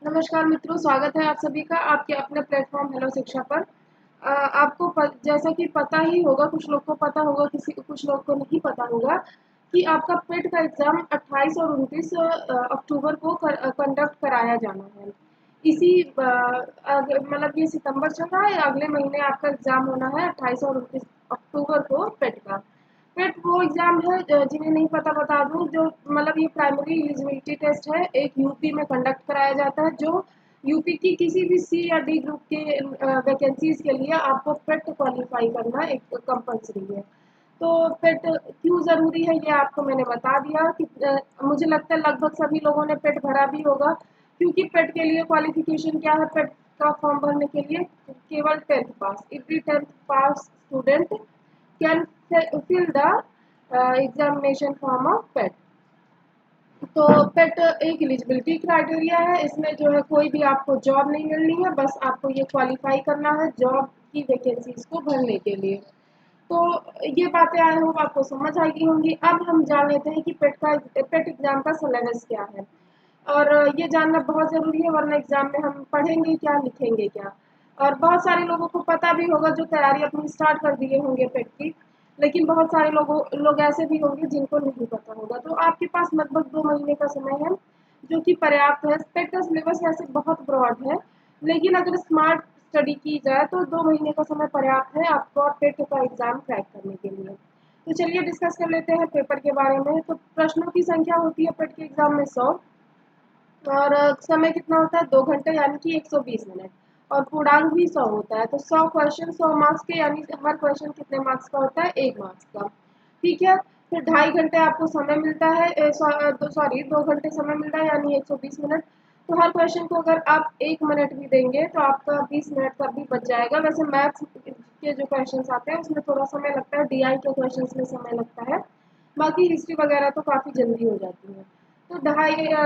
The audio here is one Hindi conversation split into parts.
नमस्कार मित्रों, स्वागत है आप सभी का आपके अपने प्लेटफॉर्म हेलो शिक्षा पर। जैसा कि पता ही होगा, कुछ लोग को पता होगा, कुछ लोग को नहीं पता होगा कि आपका पेट का एग्ज़ाम 28 और 29 अक्टूबर को कंडक्ट कराया जाना है। मतलब ये सितंबर चल रहा है, अगले महीने आपका एग्ज़ाम होना है 28 और 29 अक्टूबर को पेट का। पेट वो एग्ज़ाम है, जिन्हें नहीं पता बता दूँ, जो मतलब ये प्राइमरी एलिजिबिलिटी टेस्ट है, एक यूपी में कंडक्ट कराया जाता है, जो यूपी की किसी भी सी या डी ग्रुप के वैकेंसीज के लिए आपको पेट क्वालिफाई करना एक कंपलसरी है। तो पेट क्यों ज़रूरी है ये आपको मैंने बता दिया कि मुझे लगता है लगभग सभी लोगों ने पेट भरा भी होगा, क्योंकि पेट के लिए क्वालिफिकेशन क्या है? पेट का फॉर्म भरने के लिए केवल 10th pass, every 10th pass student can fill the examination form of PET. तो पेट एक एलिजिबिलिटी क्राइटेरिया है, इसमें जो है कोई भी आपको जॉब नहीं मिलनी है, बस आपको ये क्वालिफाई करना है जॉब की वैकेंसीज को भरने के लिए। तो ये बातें आई होप आपको समझ आई गई होंगी। अब हम जान लेते हैं कि पेट एग्जाम का सिलेबस क्या है। और ये जानना बहुत ज़रूरी है, वरना एग्जाम में हम पढ़ेंगे क्या, लिखेंगे क्या। और बहुत सारे लोगों को पता भी होगा जो तैयारी अपनी स्टार्ट कर दिए होंगे पेट की, लेकिन बहुत सारे लोग ऐसे भी होंगे जिनको नहीं पता होगा। तो आपके पास लगभग 2 महीने का समय है, जो कि पर्याप्त है। पेट का सिलेबस वैसे बहुत ब्रॉड है, लेकिन अगर स्मार्ट स्टडी की जाए तो 2 महीने का समय पर्याप्त है आपको पेट का एग्जाम क्रैक करने के लिए। तो चलिए डिस्कस कर लेते हैं पेपर के बारे में। तो प्रश्नों की संख्या होती है पेट के एग्जाम में 100, और समय कितना होता है? 2 घंटे, यानी कि 120 मिनट। और पूर्णांक भी 100 होता है। तो 100 क्वेश्चन 100 मार्क्स के, यानी हर क्वेश्चन कितने मार्क्स का होता है? 1 मार्क्स का। ठीक है। फिर 2.5 घंटे आपको समय मिलता है, सॉरी 2 घंटे समय मिलता है, यानी 120 मिनट। तो हर क्वेश्चन को अगर आप 1 मिनट भी देंगे तो आपका 20 मिनट का भी बच जाएगा। वैसे मैथ्स के जो क्वेश्चन आते हैं उसमें थोड़ा समय लगता है, डीआई के क्वेश्चन में समय लगता है, बाकी हिस्ट्री वगैरह तो काफ़ी जल्दी हो जाती है। तो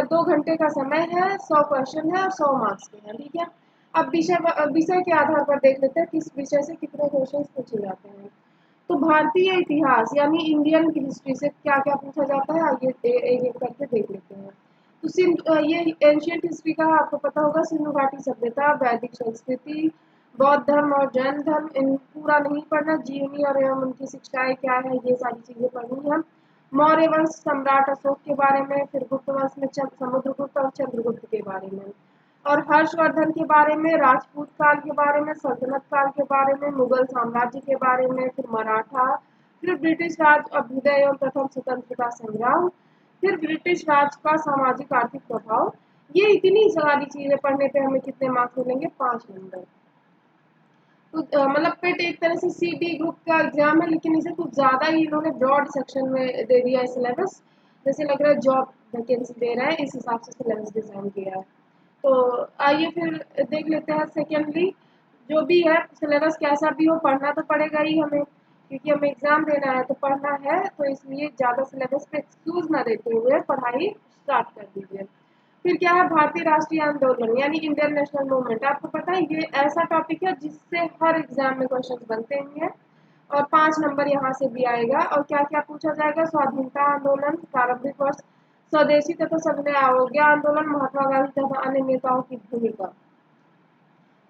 2 घंटे का समय है, 100 क्वेश्चन है और 100 मार्क्स के हैं। ठीक है। अब विषय के आधार पर देख लेते हैं किस विषय से कितने क्वेश्चन पूछे जाते हैं। तो भारतीय इतिहास यानी इंडियन की हिस्ट्री से क्या क्या पूछा जाता है, आइए एक एक करके देख लेते हैं। तो ये एंशियंट हिस्ट्री का आपको पता होगा, सिंधु घाटी सभ्यता, वैदिक संस्कृति, बौद्ध धर्म और जैन धर्म। इन पूरा नहीं पढ़ना, जीवनी और एवं उनकी शिक्षाएं क्या है, ये सारी चीजें पढ़नी है। मौर्य वंश सम्राट अशोक के बारे में, फिर गुप्त वंश में समुद्रगुप्त और चंद्रगुप्त के बारे में, और हर्षवर्धन के बारे में, राजपूत काल के बारे में, सल्तनत काल के बारे में, मुगल साम्राज्य के बारे में, फिर मराठा, फिर ब्रिटिश राज, अभ्युदय और प्रथम स्वतंत्रता संग्राम, फिर ब्रिटिश राज का सामाजिक आर्थिक प्रभाव। ये इतनी सारी चीजें पढ़ने पे हमें कितने मार्क्स मिलेंगे? 5 नंबर। तो मतलब पेट एक तरह से सी डी ग्रुप का एग्जाम है, लेकिन इसे कुछ ज़्यादा ही इन्होंने ब्रॉड सेक्शन में दे दिया है सिलेबस। जैसे लग रहा है जॉब वैकेंसी दे रहा है, इस हिसाब से सिलेबस डिज़ाइन किया है। तो आइए फिर देख लेते हैं। सेकेंडली, जो भी है सिलेबस कैसा भी हो, पढ़ना तो पड़ेगा ही हमें, क्योंकि हमें एग्ज़ाम देना है तो पढ़ना है। तो इसलिए ज़्यादा सिलेबस पे एक्सक्यूज़ ना देते हुए पढ़ाई स्टार्ट कर दीजिए। फिर क्या है? भारतीय राष्ट्रीय आंदोलन यानी इंडियन नेशनल मूवमेंट। आपको पता है ये ऐसा टॉपिक है जिससे हर एग्जाम में क्वेश्चन बनते ही हैं, और 5 नंबर यहाँ से भी आएगा। और क्या क्या पूछा जाएगा? स्वाधीनता आंदोलन, प्रारंभिक वर्ष, स्वदेशी तथा सविनय अवज्ञा आंदोलन, महात्मा गांधी तथा अन्य नेताओं की भूमिका,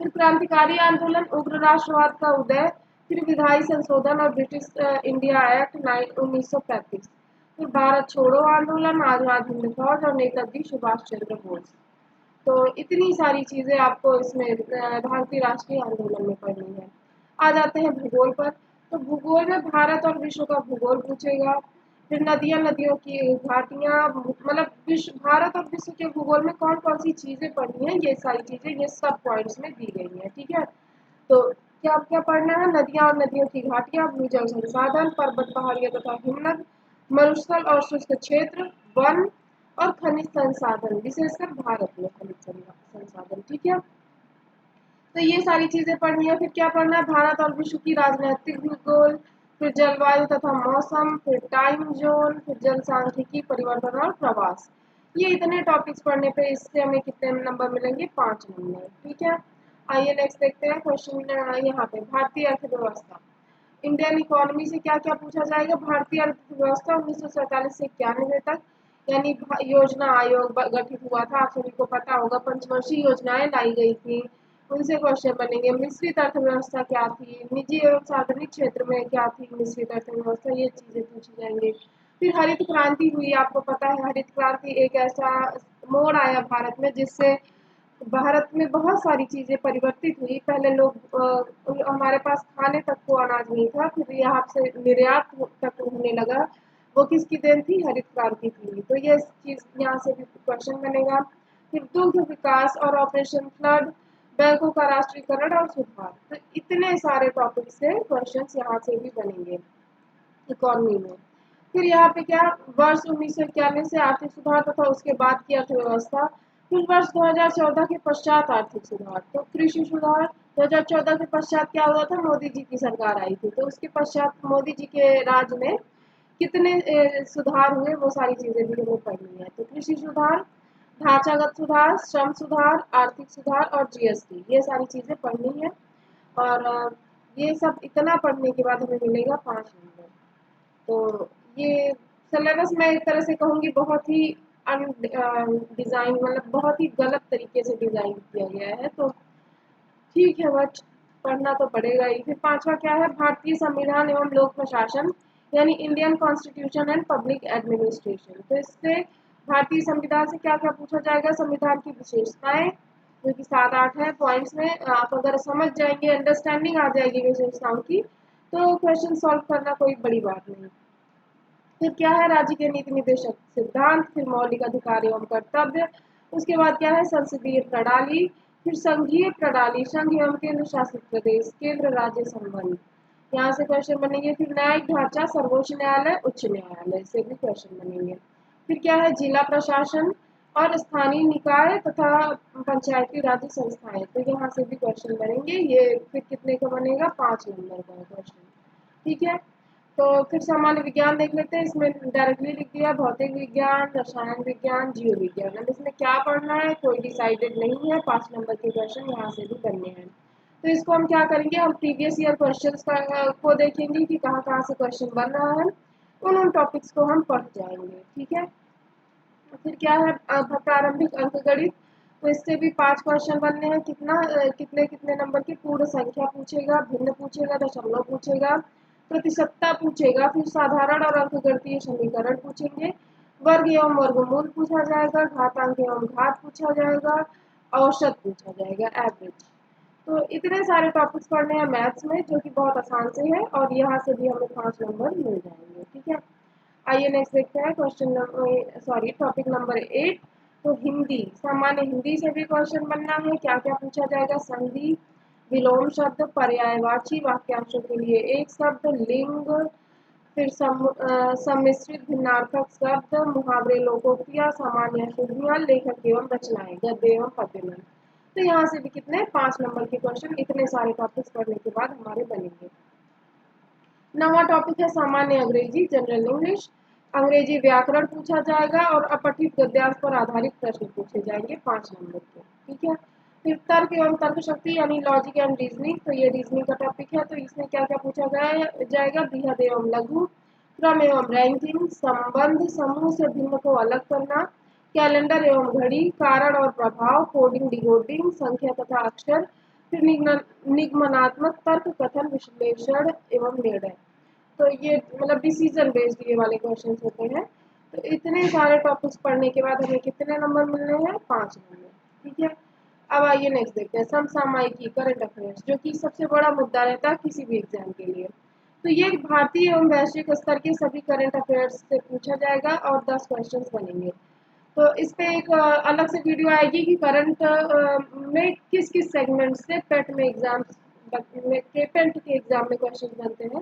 फिर क्रांतिकारी आंदोलन, उग्र राष्ट्रवाद का उदय, फिर विधायी संशोधन और ब्रिटिश इंडिया एक्ट 1935, फिर भारत छोड़ो आंदोलन, आजाद हिंद फौज और नेताजी सुभाष चंद्र बोस। तो इतनी सारी चीज़ें आपको इसमें भारतीय राष्ट्रीय आंदोलन में पढ़नी है। आ जाते हैं भूगोल पर। तो भूगोल में भारत और विश्व का भूगोल पूछेगा। फिर नदियाँ, नदियों की घाटियाँ, मतलब विश्व, भारत और विश्व के भूगोल में कौन कौन सी चीज़ें पढ़नी है, ये सारी चीज़ें ये सब पॉइंट्स में दी गई हैं। ठीक है। तो क्या क्या पढ़ना है? नदियाँ और नदियों की घाटियाँ, भूजल संसाधन, पर्वत पहाड़ियाँ तथा हिमनद, मरुस्थल और शुष्क क्षेत्र, वन और खनिज संसाधन, विशेषकर भारत में खनिज संसाधन। ठीक है। तो ये सारी चीजें पढ़नी है। फिर क्या पढ़ना है? भारत और विश्व की राजनीतिक भूगोल, फिर जलवायु तथा मौसम, फिर टाइम जोन, फिर जनसांख्यिकी, परिवर्तन और प्रवास। ये इतने टॉपिक्स पढ़ने पे इससे हमें कितने नंबर मिलेंगे? 5 नंबर। ठीक है। आइए नेक्स्ट देखते हैं क्वेश्चन। यहाँ पे भारतीय अर्थव्यवस्था, इंडियन इकोनॉमी से क्या क्या पूछा जाएगा? भारतीय अर्थव्यवस्था 1947 से 91 तक, यानी योजना आयोग गठित हुआ था, आप सभी को पता होगा, पंचवर्षीय योजनाएं लाई गई थी, उनसे क्वेश्चन बनेंगे। मिश्रित अर्थव्यवस्था क्या थी, निजी एवं सार्वजनिक क्षेत्र में क्या थी मिश्रित अर्थव्यवस्था, ये चीजें पूछी जाएंगी। फिर हरित क्रांति हुई, आपको पता है हरित क्रांति एक ऐसा मोड़ आया भारत में जिससे भारत में बहुत सारी चीजें परिवर्तित हुई। पहले लोग हमारे पास खाने तक को अनाज नहीं था, फिर यहाँ से निर्यात तक होने लगा। वो किसकी देन थी? हरित क्रांति की। तो ये चीज यहाँ से भी क्वेश्चन बनेगा। फिर दुग्ध विकास और ऑपरेशन फ्लड, बैंकों का राष्ट्रीयकरण और सुधार, तो इतने सारे टॉपिक से क्वेश्चन यहाँ से भी बनेंगे इकोनॉमी में। फिर यहाँ पे क्या, वर्ष 1991 से आर्थिक सुधार तथा उसके बाद की अर्थव्यवस्था। फिर वर्ष 2014 के पश्चात आर्थिक सुधार, तो कृषि सुधार। 2014 के पश्चात क्या हुआ था? मोदी जी की सरकार आई थी, तो उसके पश्चात मोदी जी के राज में कितने सुधार हुए, वो सारी चीजें भी हमें पढ़नी है। तो कृषि सुधार, ढांचागत सुधार, श्रम सुधार, आर्थिक सुधार और जीएसटी, ये सारी चीजें पढ़नी है। और ये सब इतना पढ़ने के बाद हमें मिलेगा 5 नंबर। तो ये सिलेबस मैं एक तरह से कहूँगी बहुत ही डिजाइन, मतलब बहुत ही गलत तरीके से डिजाइन किया गया है। तो ठीक है, बट पढ़ना तो पड़ेगा ही। फिर पांचवा क्या है? भारतीय संविधान एवं लोक प्रशासन, यानी Indian constitution and public administration. तो इससे भारतीय संविधान से क्या क्या पूछा जाएगा? संविधान की विशेषताएं, जो कि 7-8 है पॉइंट्स में, आप अगर समझ जाएंगे, अंडरस्टैंडिंग आ जाएगी विशेषताओं की, तो क्वेश्चन सॉल्व करना कोई बड़ी बात नहीं। फिर क्या है? राज्य के नीति निर्देशक सिद्धांत, फिर मौलिक अधिकार एवं कर्तव्य, उसके बाद क्या है? संसदीय प्रणाली, फिर संघीय प्रणाली, संघ एवं केंद्र शासित प्रदेश, केंद्र राज्य संबंध, यहाँ से क्वेश्चन बनेंगे। फिर न्यायिक ढांचा, सर्वोच्च न्यायालय, उच्च न्यायालय से भी क्वेश्चन बनेंगे। फिर क्या है? जिला प्रशासन और स्थानीय निकाय तथा पंचायती राज संस्थाएं, तो यहाँ से भी क्वेश्चन बनेंगे। ये फिर कितने का बनेगा? 5 नंबर का क्वेश्चन। ठीक है, तो फिर सामान्य विज्ञान देख लेते हैं। इसमें डायरेक्टली लिख दिया भौतिक विज्ञान, रसायन विज्ञान, जीव विज्ञान। अब इसमें क्या पढ़ना है कोई डिसाइडेड नहीं है, 5 नंबर के क्वेश्चन यहाँ से भी बनने हैं। तो इसको हम क्या करेंगे, हम प्रीवियस ईयर क्वेश्चंस को देखेंगे कि कहाँ कहाँ से क्वेश्चन बन रहा है, उन टॉपिक्स को हम पढ़ जाएंगे। ठीक है, फिर क्या है? प्रारंभिक अंकगणित, तो इससे भी 5 क्वेश्चन बनने हैं। कितने कितने नंबर की? पूर्ण संख्या पूछेगा, भिन्न पूछेगा, दशमलव पूछेगा, प्रतिशतता पूछेगा, फिर साधारण और अंकगणितीय समीकरण पूछेंगे, वर्ग एवं वर्गमूल पूछा जाएगा, घातांक एवं घात पूछा जाएगा, औसत पूछा जाएगा, एवरेज। तो इतने सारे टॉपिक्स पढ़ने हैं मैथ्स में, जो कि बहुत आसान से है, और यहाँ से भी हमें 5 नंबर मिल जाएंगे। ठीक है, आइए नेक्स्ट देखते हैं टॉपिक नंबर 8। तो हिंदी, सामान्य हिंदी से भी क्वेश्चन बनना है। क्या क्या पूछा जाएगा? संधि, विलोम शब्द, पर्यायवाची वाक्यांशों के लिए एक शब्द, लिंग, फिर सम्मिश्रित भिन्नार्थक शब्द, मुहावरे, लोकोक्तियां, सामान्य शुद्धियां, लेखक एवं रचनाएं, गद्य एवं पद्य में। तो यहाँ से भी कितने? 5 नंबर के क्वेश्चन इतने सारे टॉपिक्स पढ़ने के बाद हमारे बनेंगे। नवा टॉपिक है सामान्य अंग्रेजी, जनरल इंग्लिश। अंग्रेजी व्याकरण पूछा जाएगा और अपठित गद्यांश पर आधारित प्रश्न पूछे जाएंगे 5 नंबर के। ठीक है, फिर तर्क एवं तर्क शक्ति यानी लॉजिक एंड रीजनिंग, तो ये रीजनिंग का टॉपिक है। तो इसमें क्या क्या पूछा जाएगा? बृहद एवं लघु, क्रम एवं रैंकिंग, संबंध, समूह से भिन्न को अलग करना, कैलेंडर एवं घड़ी, कारण और प्रभाव, कोडिंग डिकोडिंग, संख्या तथा अक्षर, फिर निगमनात्मक तर्क, कथन, विश्लेषण एवं निर्णय। तो ये मतलब डिसीजन बेस्ड ये वाले क्वेश्चन होते हैं। तो इतने सारे टॉपिक्स पढ़ने के बाद हमें कितने नंबर मिलने हैं? 5 नंबर। ठीक है, अब आइए नेक्स्ट देखते हैं समसामयिकी, करंट अफेयर्स, जो कि सबसे बड़ा मुद्दा रहता है किसी भी एग्जाम के लिए। तो ये भारतीय एवं वैश्विक स्तर के सभी करंट अफेयर्स से पूछा जाएगा और 10 क्वेश्चन बनेंगे। तो इस पे एक अलग से वीडियो आएगी कि करंट में किस किस सेगमेंट से पेट में एग्जाम में पेट के एग्जाम में क्वेश्चन बनते हैं।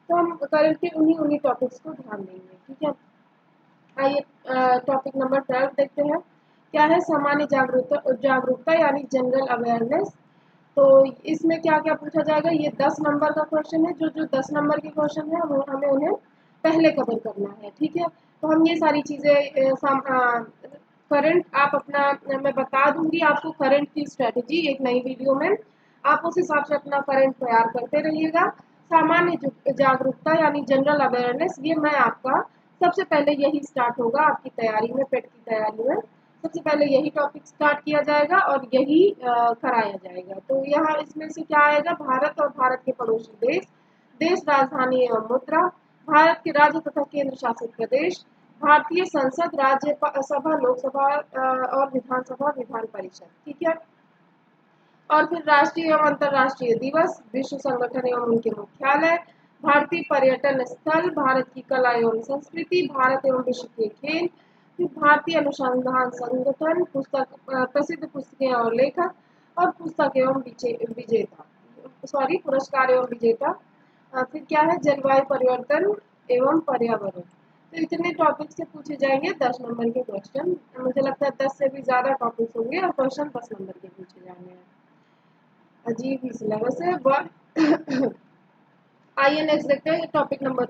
तो हम करंट के उन्हीं टॉपिक्स को ध्यान देंगे। ठीक है, आइए टॉपिक नंबर 12 देखते हैं। क्या है? सामान्य जागरूकता, जागरूकता यानी जनरल अवेयरनेस। तो इसमें क्या क्या पूछा जाएगा? ये 10 नंबर का क्वेश्चन है। जो जो 10 नंबर के क्वेश्चन है वो हमें उन्हें पहले कवर करना है। ठीक है, तो हम ये सारी चीजें करंट आप अपना, मैं बता दूंगी आपको करंट की स्ट्रेटेजी एक नई वीडियो में, आप उस हिसाब से अपना करंट तैयार करते रहिएगा। सामान्य जागरूकता यानी जनरल अवेयरनेस, ये मैं आपका सबसे पहले यही स्टार्ट होगा आपकी तैयारी में, पेट की तैयारी में सबसे पहले यही टॉपिक स्टार्ट किया जाएगा और यही कराया जाएगा। तो यहाँ इसमें से क्या आएगा, भारत और भारत के पड़ोसी देश, देश राजधानी एवं मुद्रा, भारत के राज्य तथा केंद्र शासित प्रदेश, भारतीय संसद, राज्य सभा, लोकसभा और विधानसभा, विधान परिषद। ठीक है। और फिर राष्ट्रीय एवं अंतर्राष्ट्रीय दिवस, विश्व संगठन एवं उनके मुख्यालय, भारतीय पर्यटन स्थल, भारत की कला एवं संस्कृति, भारत एवं विश्व के खेल, फिर भारतीय अनुसंधान संगठन, पुस्तक प्रसिद्ध पुस्तकें और लेखक, और पुस्तक एवं विजेता, सॉरी पुरस्कार एवं विजेता। फिर क्या है, जलवायु परिवर्तन एवं पर्यावरण। तो इतने टॉपिक से पूछे जाएंगे 10 नंबर के क्वेश्चन। मुझे लगता है 10 से भी ज्यादा टॉपिक्स होंगे और क्वेश्चन 10 नंबर के पूछे जाने हैं। अजीब ही सिलेबस है। आइए नेक्स्ट देखते हैं टॉपिक नंबर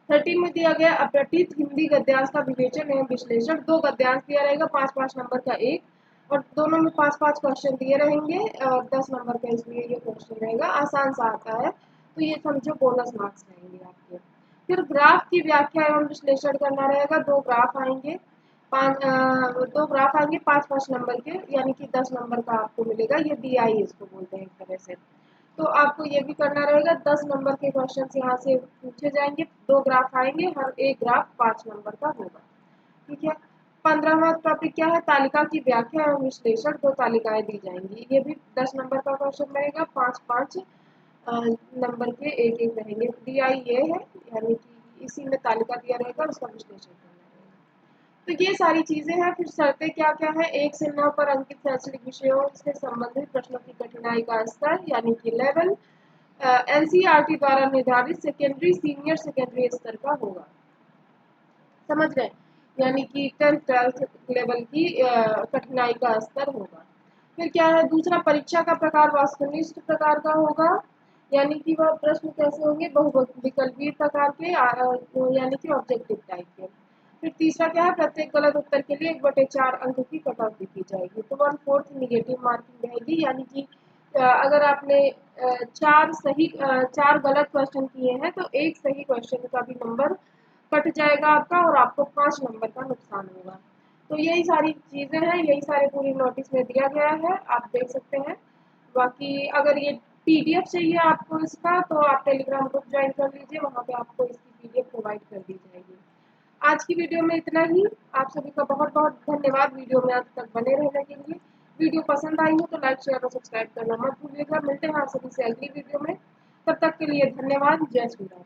13 में दिया गया अपठित हिंदी गद्यांश का विवेचन एवं विश्लेषण। 2 गद्यांश दिया रहेगा, 5-5 नंबर का एक, और दोनों में 5-5 क्वेश्चन दिए रहेंगे और 10 नंबर का इसलिए ये क्वेश्चन रहेगा। आसान सा आता है तो ये समझो बोनस मार्क्स रहेंगे आपके। फिर ग्राफ की व्याख्या एवं विश्लेषण करना रहेगा। 2 ग्राफ आएंगे, 2 ग्राफ आएंगे 5-5 नंबर के, यानी कि 10 नंबर का आपको मिलेगा। ये BI इसको बोलते हैं एक तरह से। तो आपको ये भी करना रहेगा। 10 नंबर के क्वेश्चन यहाँ से पूछे जाएंगे। 2 ग्राफ आएंगे, हर एक ग्राफ 5 नंबर का होगा। ठीक है। 15वां टॉपिक क्या है, तालिका की व्याख्या एवं विश्लेषण। 2 तालिकाएं दी जाएंगी, ये भी 10 नंबर का क्वेश्चन रहेगा। 5-5 नंबर के एक एक रहेंगे। DI ये है, यानी कि इसी में तालिका दिया रहेगा, उसका विश्लेषण करना रहेगा। तो ये सारी चीजें हैं। फिर शर्तें क्या क्या है, 1 से 9 पर अंकित शैक्षणिक विषयों से संबंधित प्रश्नों की कठिनाई का स्तर यानी कि लेवल NCERT द्वारा निर्धारित सेकेंडरी सीनियर सेकेंडरी स्तर का होगा। समझ गए, यानी कि 10th 12th लेवल की कठिनाई का स्तर होगा। फिर क्या है, दूसरा परीक्षा का प्रकार वस्तुनिष्ठ प्रकार का होगा, यानी कि वह प्रश्न कैसे होंगे, बहुविकल्पीय प्रकार के, यानी कि ऑब्जेक्टिव टाइप के। फिर तीसरा क्या है, प्रत्येक गलत उत्तर के लिए 1/4 अंक की कटौती की जाएगी। तो 1/4 निगेटिव मार्किंग रहेगी, यानी कि अगर आपने 4 गलत क्वेश्चन किए हैं तो एक सही क्वेश्चन का भी नंबर कट जाएगा आपका और आपको 5 नंबर का नुकसान होगा। तो यही सारी चीजें हैं, यही सारे पूरी नोटिस में दिया गया है, आप देख सकते हैं। बाकी अगर ये PDF चाहिए आपको इसका, तो आप टेलीग्राम ग्रुप ज्वाइन कर लीजिए, वहाँ पे आपको इसकी PDF प्रोवाइड कर दी जाएगी। आज की वीडियो में इतना ही। आप सभी का बहुत बहुत धन्यवाद वीडियो में आज तक बने रहने के लिए। वीडियो पसंद आई हो तो लाइक शेयर और सब्सक्राइब करना मत भूलिएगा। मिलते हैं आप सभी से अगली वीडियो में, तब तक के लिए धन्यवाद। जय श्री राम।